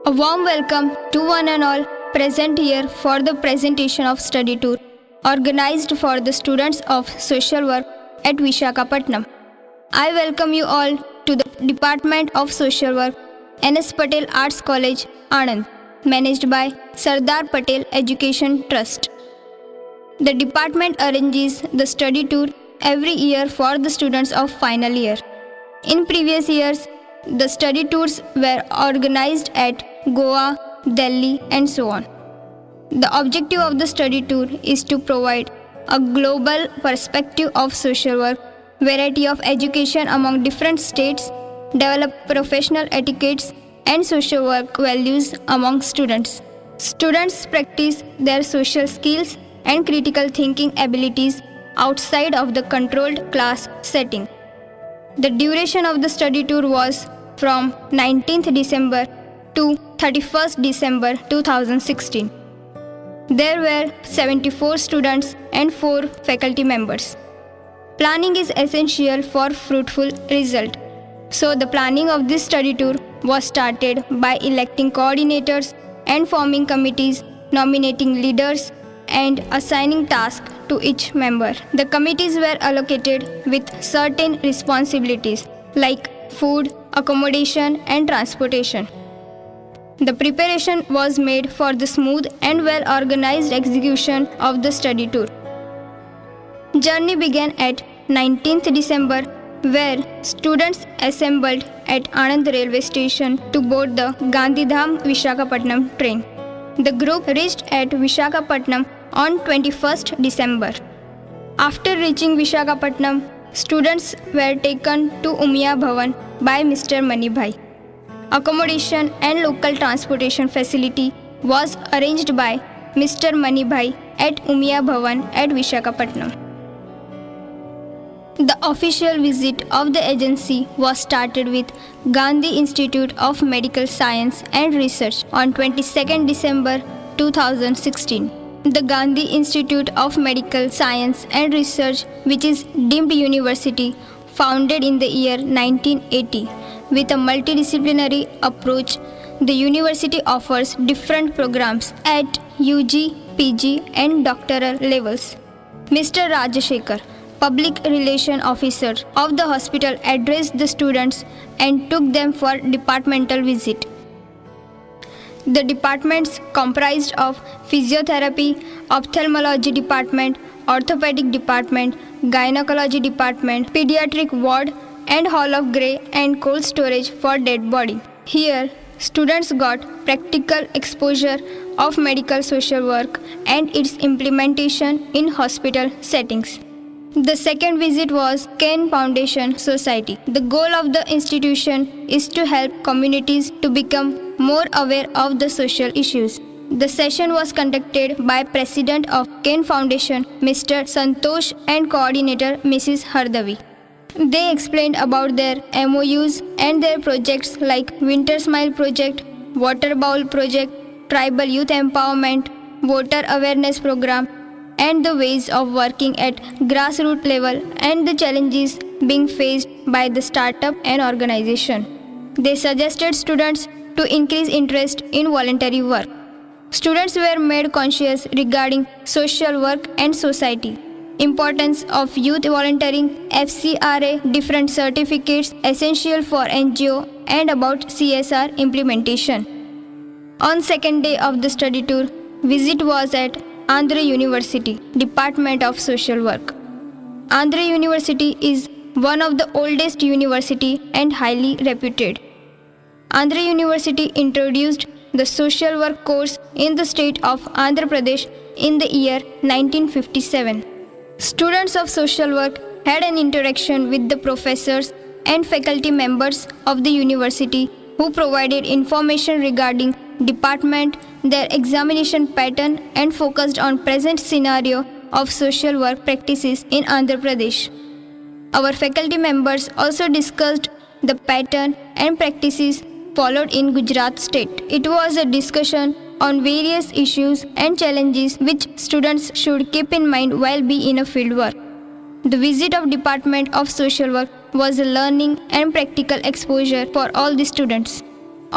A warm welcome to one and all present here for the presentation of study tour organized for the students of social work at Visakhapatnam. I welcome you all to the Department of Social Work, N S Paterl Arts College, Anand, managed by Sardar Patel Education Trust. The department arranges the study tour every year for the students of final year. In previous years, the study tours were organized at Goa, Delhi, and so on. The objective of the study tour is to provide a global perspective of social work, variety of education among different states, develop professional etiquettes and social work values among students. Students practice their social skills and critical thinking abilities outside of the controlled class setting. The duration of the study tour was from 19th December to 31st December 2016. There were 74 students and 4 faculty members. Planning is essential for fruitful result. So the planning of this study tour was started by electing coordinators and forming committees, nominating leaders and assigning tasks to each member. The committees were allocated with certain responsibilities like food, accommodation and transportation. The preparation was made for the smooth and well-organized execution of the study tour. Journey began at 19th December where students assembled at Anand railway station to board the Gandhidham Visakhapatnam train. The group reached at Visakhapatnam on 21st December. After reaching Visakhapatnam, students were taken to Umia Bhavan by Mr. Mani Bhai. Accommodation and local transportation facility was arranged by Mr. Mani Bhai at Umia Bhavan at Visakhapatnam. The official visit of the agency was started with Gandhi Institute of Medical Science and Research on 22nd December 2016. The Gandhi Institute of Medical Science and Research, which is deemed university, founded in the year 1980. With a multidisciplinary approach, the university offers different programs at UG, PG and doctoral levels. Mr. Rajashekhar, Public Relation Officer of the hospital, addressed the students and took them for departmental visit. The departments comprised of physiotherapy, ophthalmology department, orthopedic department, gynecology department, pediatric ward and hall of grey and cold storage for dead body. Here, students got practical exposure of medical social work and its implementation in hospital settings. The second visit was Ken Foundation Society. The goal of the institution is to help communities to become more aware of the social issues. The session was conducted by President of Ken Foundation, Mr. Santosh, and Coordinator, Mrs. Hardavi. They explained about their MOUs and their projects like Winter Smile Project, Water Bowl Project, Tribal Youth Empowerment, Voter Awareness Program, and the ways of working at grassroots level and the challenges being faced by the startup and organization. They suggested students to increase interest in voluntary work. Students were made conscious regarding social work and society, importance of youth volunteering, FCRA, different certificates essential for NGO and about CSR implementation. On second day of the study tour, visit was at Andhra University, Department of Social Work. Andhra University is one of the oldest university and highly reputed. Andhra University introduced the social work course in the state of Andhra Pradesh in the year 1957. Students of social work had an interaction with the professors and faculty members of the university who provided information regarding department, their examination pattern and focused on present scenario of social work practices in Andhra Pradesh. Our faculty members also discussed the pattern and practices followed in Gujarat state. It was a discussion on various issues and challenges which students should keep in mind while being in a field work. The visit of Department of Social Work was a learning and practical exposure for all the students.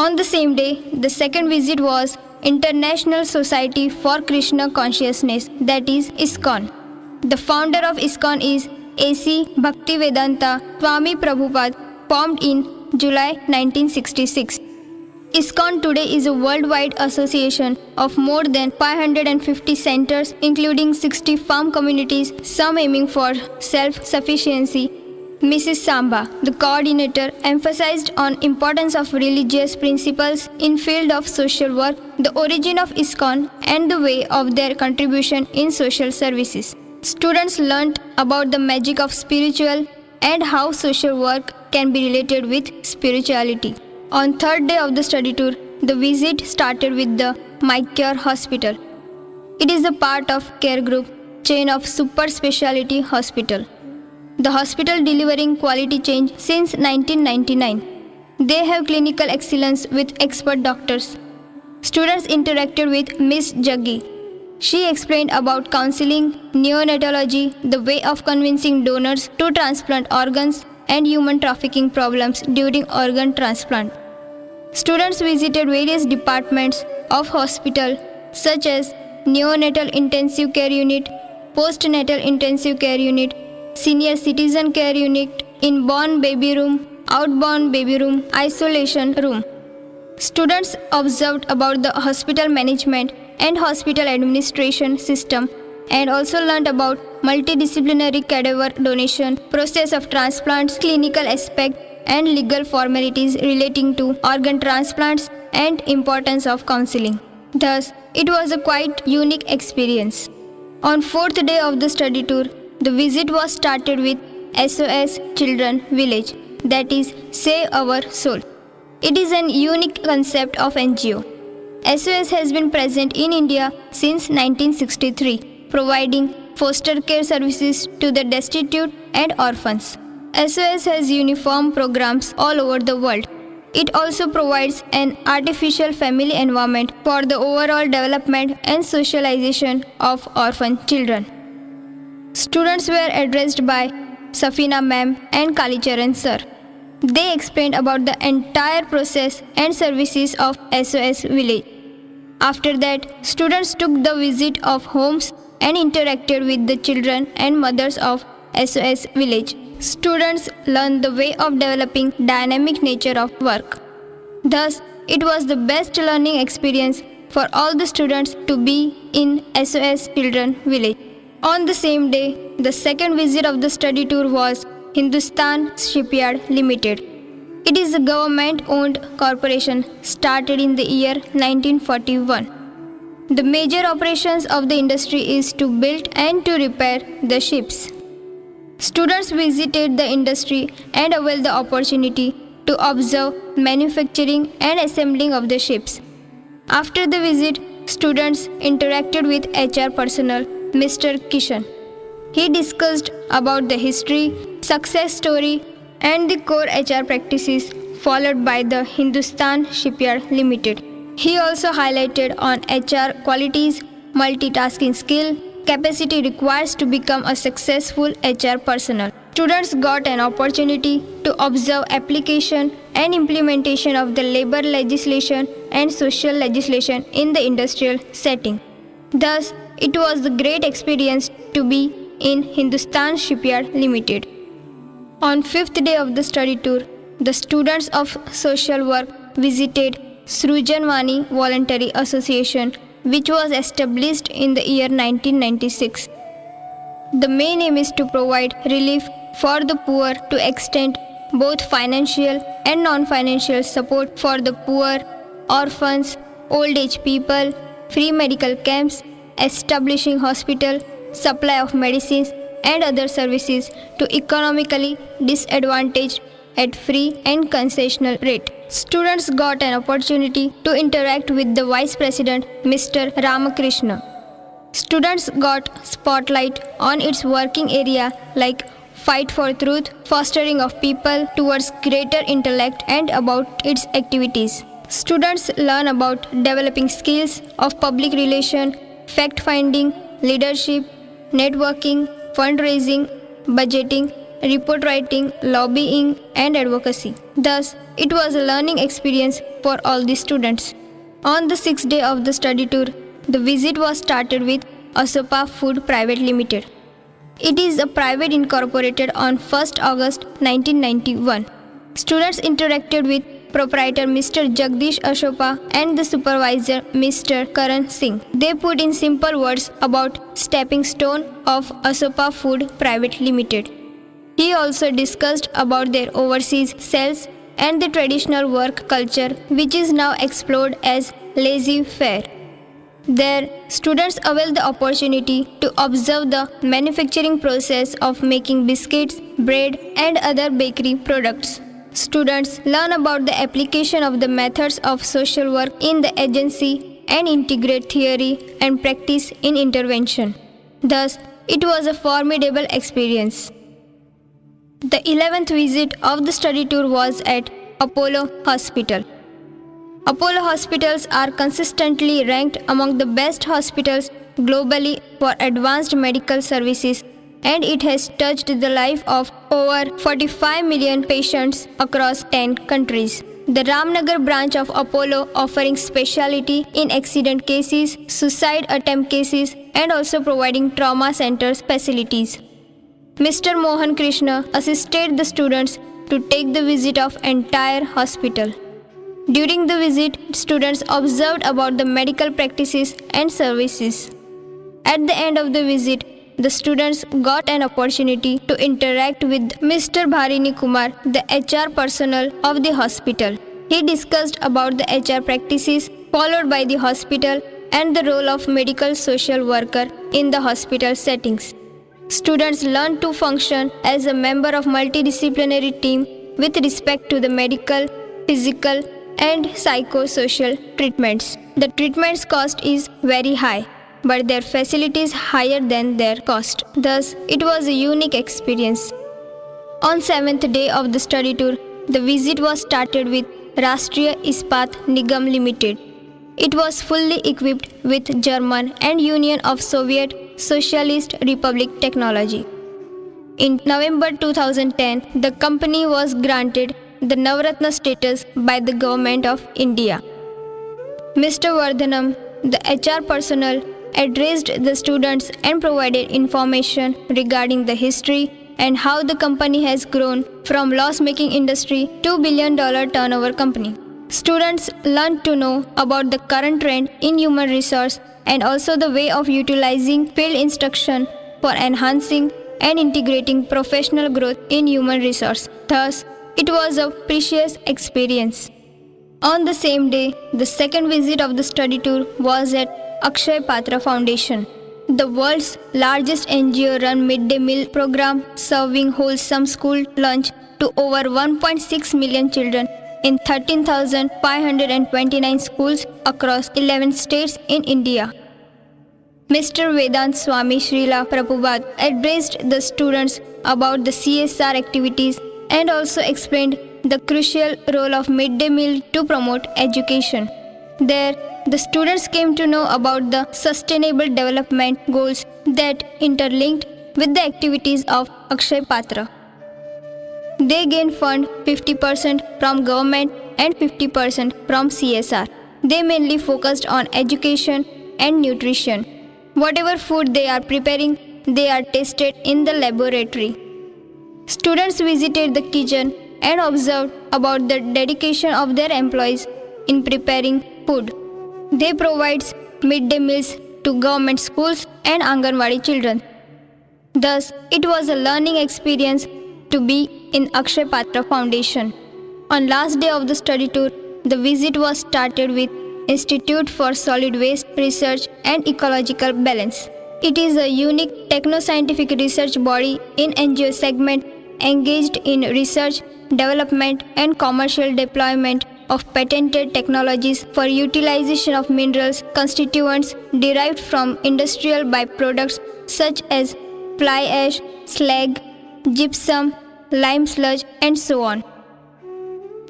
On the same day, the second visit was International Society for Krishna Consciousness, that is ISKCON. The founder of ISKCON is A.C. Bhaktivedanta Swami Prabhupada, formed in July 1966. ISKCON today is a worldwide association of more than 550 centers, including 60 farm communities, some aiming for self-sufficiency. Mrs. Samba, the coordinator, emphasized on importance of religious principles in field of social work, the origin of ISKCON, and the way of their contribution in social services. Students learnt about the magic of spiritual and how social work can be related with spirituality. On third day of the study tour, the visit started with the MyCure Hospital. It is a part of care group chain of super specialty hospital. The hospital delivering quality change since 1999. They have clinical excellence with expert doctors. Students interacted with Miss Jaggi. She explained about counseling, neonatology, the way of convincing donors to transplant organs, and human trafficking problems during organ transplant. Students visited various departments of hospital such as neonatal intensive care unit, postnatal intensive care unit, senior citizen care unit, inborn baby room, outborn baby room, isolation room. Students observed about the hospital management and hospital administration system, and also learned about multidisciplinary cadaver donation, process of transplants, clinical aspect, and legal formalities relating to organ transplants and importance of counseling. Thus, it was a quite unique experience. On fourth day of the study tour, the visit was started with SOS Children Village, that is Save Our Soul. It is an unique concept of NGO. SOS has been present in India since 1963, providing foster care services to the destitute and orphans. SOS has uniform programs all over the world. It also provides an artificial family environment for the overall development and socialization of orphan children. Students were addressed by Safina ma'am and Kalicharan sir. They explained about the entire process and services of SOS Village. After that, students took the visit of homes and interacted with the children and mothers of SOS Village. Students learned the way of developing dynamic nature of work. Thus, it was the best learning experience for all the students to be in SOS Children Village. On the same day, the second visit of the study tour was Hindustan Shipyard Limited. It is a government-owned corporation started in the year 1941. The major operations of the industry is to build and to repair the ships. Students visited the industry and availed the opportunity to observe manufacturing and assembling of the ships. After the visit, students interacted with HR personnel, Mr. Kishan. He discussed about the history, success story, and the core HR practices followed by the Hindustan Shipyard Limited. He also highlighted on HR qualities, multitasking skill, capacity required to become a successful HR personnel. Students got an opportunity to observe application and implementation of the labor legislation and social legislation in the industrial setting. Thus, it was a great experience to be in Hindustan Shipyard Limited. On fifth day of the study tour, the students of social work visited Srujanwani Voluntary Association, which was established in the year 1996. The main aim is to provide relief for the poor to extend both financial and non-financial support for the poor, orphans, old age people, free medical camps, establishing hospital, supply of medicines and other services to economically disadvantaged at free and concessional rate. Students got an opportunity to interact with the Vice President, Mr. Ramakrishna. Students got spotlight on its working area like fight for truth, fostering of people towards greater intellect, and about its activities. Students learn about developing skills of public relation, fact-finding, leadership, networking, fundraising, budgeting, report writing, lobbying, and advocacy. Thus, it was a learning experience for all the students. On the sixth day of the study tour, the visit was started with Asopa Food Private Limited. It is a private incorporated on 1st August 1991. Students interacted with proprietor Mr. Jagdish Ashopa and the supervisor Mr. Karan Singh. They put in simple words about stepping stone of Asopa Food Private Limited. He also discussed about their overseas sales and the traditional work culture which is now explored as laissez-faire. There, students avail the opportunity to observe the manufacturing process of making biscuits, bread, and other bakery products. Students learn about the application of the methods of social work in the agency and integrate theory and practice in intervention. Thus, it was a formidable experience. The 11th visit of the study tour was at Apollo Hospital. Apollo hospitals are consistently ranked among the best hospitals globally for advanced medical services, and it has touched the life of over 45 million patients across 10 countries. The Ramnagar branch of Apollo offering specialty in accident cases, suicide attempt cases, and also providing trauma centers facilities. Mr. Mohan Krishna assisted the students to take the visit of entire hospital. During the visit, students observed about the medical practices and services. At the end of the visit, the students got an opportunity to interact with Mr. Bharini Kumar, the HR personnel of the hospital. He discussed about the HR practices followed by the hospital and the role of medical social worker in the hospital settings. Students learned to function as a member of multidisciplinary team with respect to the medical, physical, and psychosocial treatments. The treatment's cost is very high, but their facilities higher than their cost. Thus, it was a unique experience. On 7th day of the study tour, the visit was started with Rashtriya Ispat Nigam Limited. It was fully equipped with German and Union of Soviet Socialist Republic technology. In November 2010, the company was granted the Navratna status by the Government of India. Mr. Vardhanam, the HR personnel, addressed the students and provided information regarding the history and how the company has grown from loss-making industry to $2 billion turnover company. Students learned to know about the current trend in human resource and also the way of utilizing field instruction for enhancing and integrating professional growth in human resource. Thus, it was a precious experience. On the same day, the second visit of the study tour was at Akshay Patra Foundation, the world's largest NGO-run midday meal program serving wholesome school lunch to over 1.6 million children in 13,529 schools across 11 states in India. Mr. Vedant Swami Srila Prabhupada addressed the students about the CSR activities and also explained the crucial role of midday meal to promote education. There, the students came to know about the sustainable development goals that interlinked with the activities of Akshay Patra. They gained fund 50% from government and 50% from CSR. They mainly focused on education and nutrition. Whatever food they are preparing, they are tested in the laboratory. Students visited the kitchen and observed about the dedication of their employees in preparing food. They provide midday meals to government schools and Anganwadi children. Thus, it was a learning experience to be in Akshay Patra Foundation. On last day of the study tour, the visit was started with Institute for Solid Waste Research and Ecological Balance. It is a unique techno-scientific research body in NGO segment engaged in research, development and commercial deployment of patented technologies for utilization of minerals constituents derived from industrial byproducts such as fly ash, slag, gypsum, lime sludge and so on.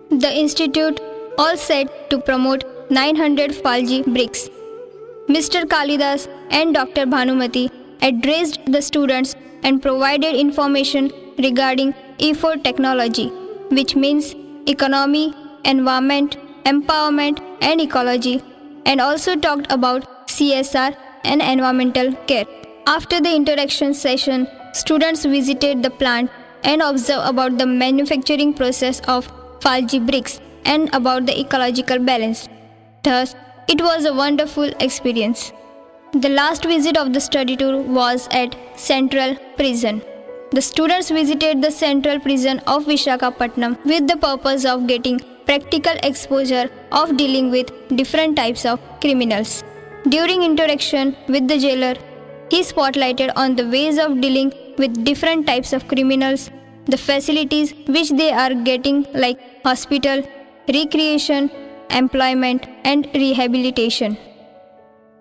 The institute all set to promote 900 Falji bricks. Mr. Kalidas and Dr. Bhanumati addressed the students and provided information regarding E4 technology, which means economy, environment, empowerment, and ecology, and also talked about CSR and environmental care. After the interaction session, students visited the plant and observed about the manufacturing process of 5G bricks and about the ecological balance. Thus, it was a wonderful experience. The last visit of the study tour was at Central Prison. The students visited the Central Prison of Visakhapatnam with the purpose of getting practical exposure of dealing with different types of criminals. During interaction with the jailer, he spotlighted on the ways of dealing with different types of criminals, the facilities which they are getting like hospital, recreation, employment and rehabilitation.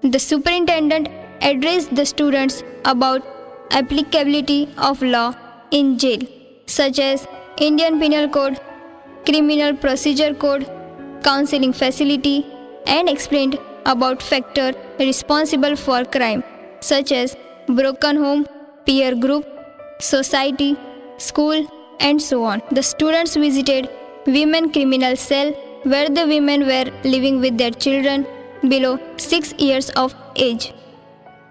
The superintendent addressed the students about applicability of law in jail, such as Indian Penal Code, Criminal Procedure Code, counseling facility, and explained about factors responsible for crime, such as broken home, peer group, society, school, and so on. The students visited women criminal cell where the women were living with their children below 6 years of age.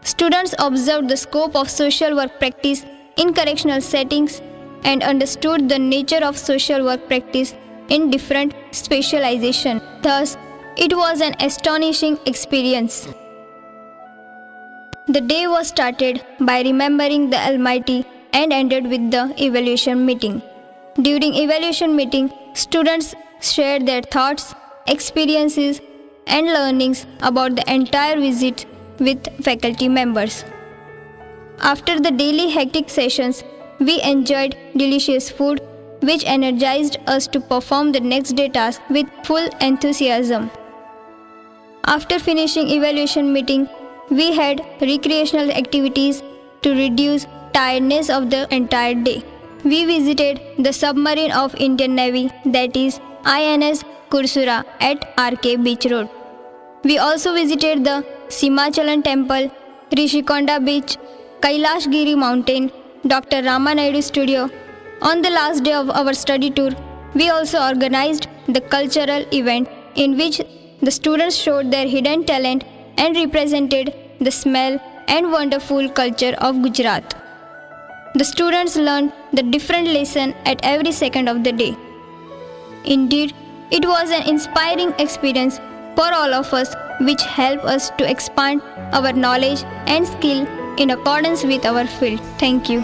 Students observed the scope of social work practice in correctional settings and understood the nature of social work practice in different specialization. Thus, it was an astonishing experience. The day was started by remembering the Almighty and ended with the evaluation meeting. During evaluation meeting, students shared their thoughts, experiences, and learnings about the entire visit with faculty members. After the daily hectic sessions, we enjoyed delicious food which energized us to perform the next day task with full enthusiasm. After finishing evaluation meeting, we had recreational activities to reduce tiredness of the entire day. We visited the submarine of Indian Navy, that is INS Kursura at RK Beach Road. We also visited the Simachalan Temple, Rishikonda Beach, Kailash Giri Mountain, Dr. Ramanaidu Studio. On the last day of our study tour, we also organized the cultural event in which the students showed their hidden talent and represented the smell and wonderful culture of Gujarat. The students learned the different lesson at every second of the day. Indeed, it was an inspiring experience for all of us, which helped us to expand our knowledge and skill in accordance with our field. Thank you.